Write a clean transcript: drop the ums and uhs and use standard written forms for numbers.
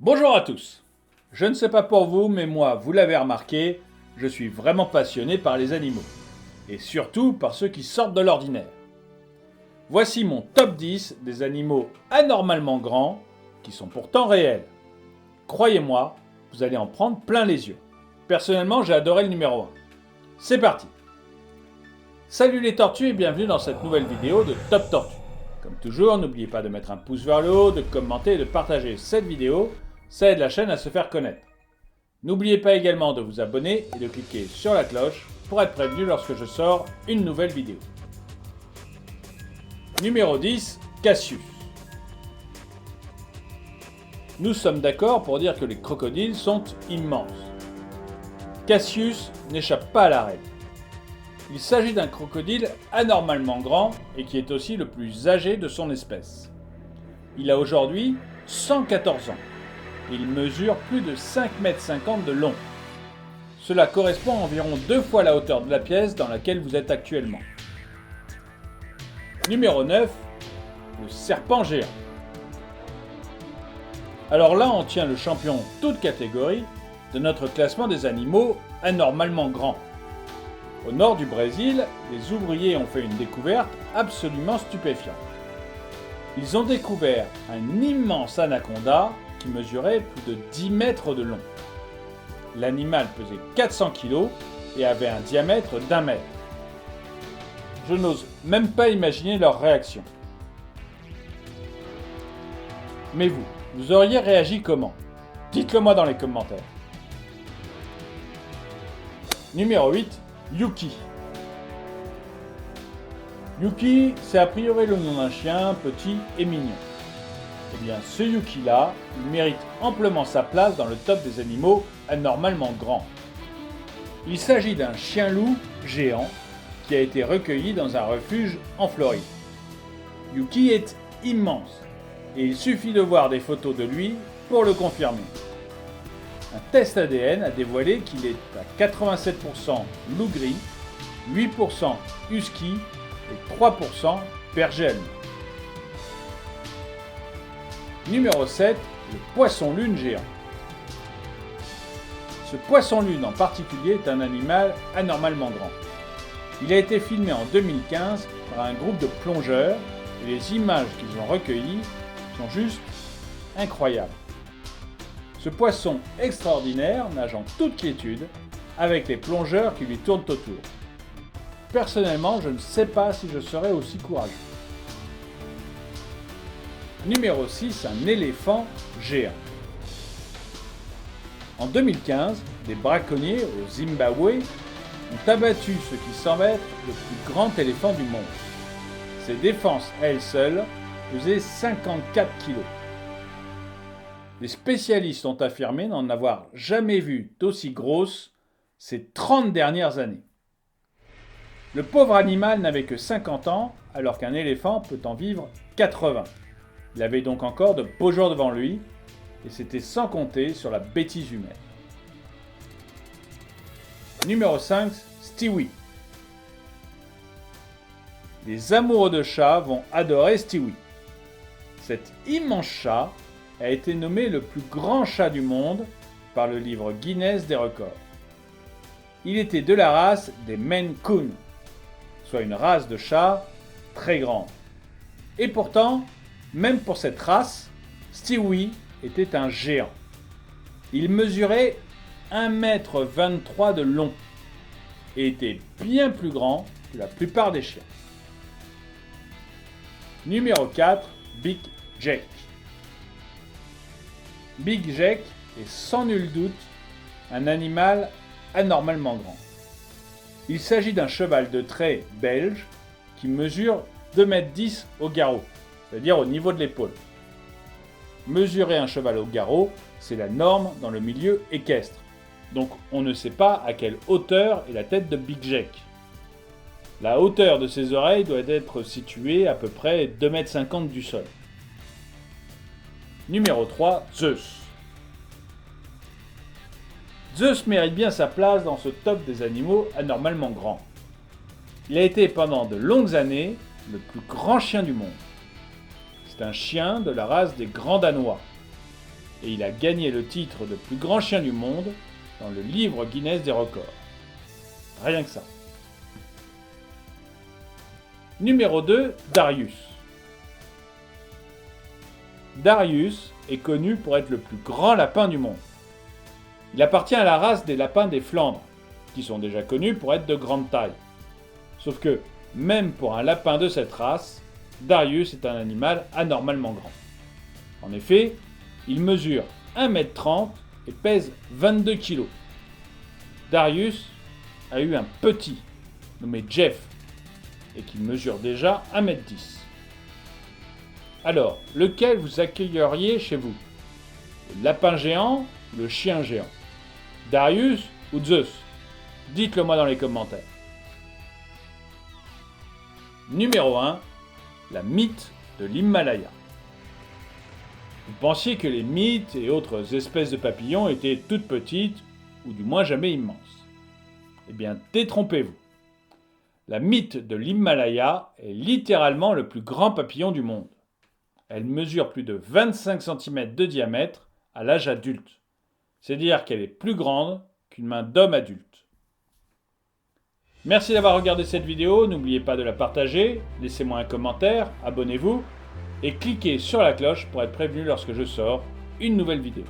Bonjour à tous. Je ne sais pas pour vous, mais moi, vous l'avez remarqué, je suis vraiment passionné par les animaux. Et surtout par ceux qui sortent de l'ordinaire. Voici mon top 10 des animaux anormalement grands, qui sont pourtant réels. Croyez-moi, vous allez en prendre plein les yeux. Personnellement, j'ai adoré le numéro 1. C'est parti. Salut les tortues et bienvenue dans cette nouvelle vidéo de Top Tortue. Comme toujours, n'oubliez pas de mettre un pouce vers le haut, de commenter et de partager cette vidéo. Ça aide la chaîne à se faire connaître. N'oubliez pas également de vous abonner et de cliquer sur la cloche pour être prévenu lorsque je sors une nouvelle vidéo. Numéro 10, Cassius. Nous sommes d'accord pour dire que les crocodiles sont immenses. Cassius n'échappe pas à la règle. Il s'agit d'un crocodile anormalement grand et qui est aussi le plus âgé de son espèce. Il a aujourd'hui 114 ans. Il mesure plus de 5,50 m de long. Cela correspond à environ 2 fois la hauteur de la pièce dans laquelle vous êtes actuellement. Numéro 9, le serpent géant. Alors là, on tient le champion toute catégorie de notre classement des animaux anormalement grands. Au nord du Brésil, les ouvriers ont fait une découverte absolument stupéfiante. Ils ont découvert un immense anaconda qui mesurait plus de 10 mètres de long. L'animal pesait 400 kg et avait un diamètre d'1 mètre. Je n'ose même pas imaginer leur réaction. Mais vous auriez réagi comment? Dites-le moi dans les commentaires. Numéro 8, Yuki. Yuki, c'est a priori le nom d'un chien petit et mignon. Eh bien, ce Yuki-là, il mérite amplement sa place dans le top des animaux anormalement grands. Il s'agit d'un chien-loup géant qui a été recueilli dans un refuge en Floride. Yuki est immense et il suffit de voir des photos de lui pour le confirmer. Un test ADN a dévoilé qu'il est à 87% loup gris, 8% husky et 3% berger allemand. Numéro 7, le poisson-lune géant. Ce poisson-lune en particulier est un animal anormalement grand. Il a été filmé en 2015 par un groupe de plongeurs et les images qu'ils ont recueillies sont juste incroyables. Ce poisson extraordinaire nage en toute quiétude avec les plongeurs qui lui tournent autour. Personnellement, je ne sais pas si je serais aussi courageux. Numéro 6, un éléphant géant. En 2015, des braconniers au Zimbabwe ont abattu ce qui semble être le plus grand éléphant du monde. Ses défenses à elles seules pesaient 54 kg. Les spécialistes ont affirmé n'en avoir jamais vu d'aussi grosse ces 30 dernières années. Le pauvre animal n'avait que 50 ans alors qu'un éléphant peut en vivre 80. Il avait donc encore de beaux jours devant lui et c'était sans compter sur la bêtise humaine. Numéro 5, Stewie. Les amoureux de chats vont adorer Stewie. Cet immense chat a été nommé le plus grand chat du monde par le livre Guinness des records. Il était de la race des Maine Coon, soit une race de chats très grande. Et pourtant, même pour cette race, Stewie était un géant. Il mesurait 1,23 m de long et était bien plus grand que la plupart des chiens. Numéro 4, Big Jack. Big Jack est sans nul doute un animal anormalement grand. Il s'agit d'un cheval de trait belge qui mesure 2,10 m au garrot, c'est-à-dire au niveau de l'épaule. Mesurer un cheval au garrot, c'est la norme dans le milieu équestre. Donc on ne sait pas à quelle hauteur est la tête de Big Jack. La hauteur de ses oreilles doit être située à peu près 2,50 m du sol. Numéro 3, Zeus. Zeus mérite bien sa place dans ce top des animaux anormalement grands. Il a été pendant de longues années le plus grand chien du monde. C'est un chien de la race des Grands Danois. et il a gagné le titre de plus grand chien du monde dans le livre Guinness des records. Rien que ça. Numéro 2, Darius. Darius est connu pour être le plus grand lapin du monde. Il appartient à la race des lapins des Flandres, qui sont déjà connus pour être de grande taille. Sauf que, même pour un lapin de cette race, Darius est un animal anormalement grand. En effet, il mesure 1,30 m et pèse 22 kg. Darius a eu un petit, nommé Jeff, et qui mesure déjà 1,10 m. Alors, lequel vous accueilleriez chez vous? Le lapin géant ou le chien géant? Darius ou Zeus? Dites-le moi dans les commentaires. Numéro 1. La mythe de l'Himalaya. Vous pensiez que les mythes et autres espèces de papillons étaient toutes petites, ou du moins jamais immenses. Eh bien, détrompez-vous. La mythe de l'Himalaya est littéralement le plus grand papillon du monde. Elle mesure plus de 25 cm de diamètre à l'âge adulte. C'est-à-dire qu'elle est plus grande qu'une main d'homme adulte. Merci d'avoir regardé cette vidéo, n'oubliez pas de la partager, laissez-moi un commentaire, abonnez-vous et cliquez sur la cloche pour être prévenu lorsque je sors une nouvelle vidéo.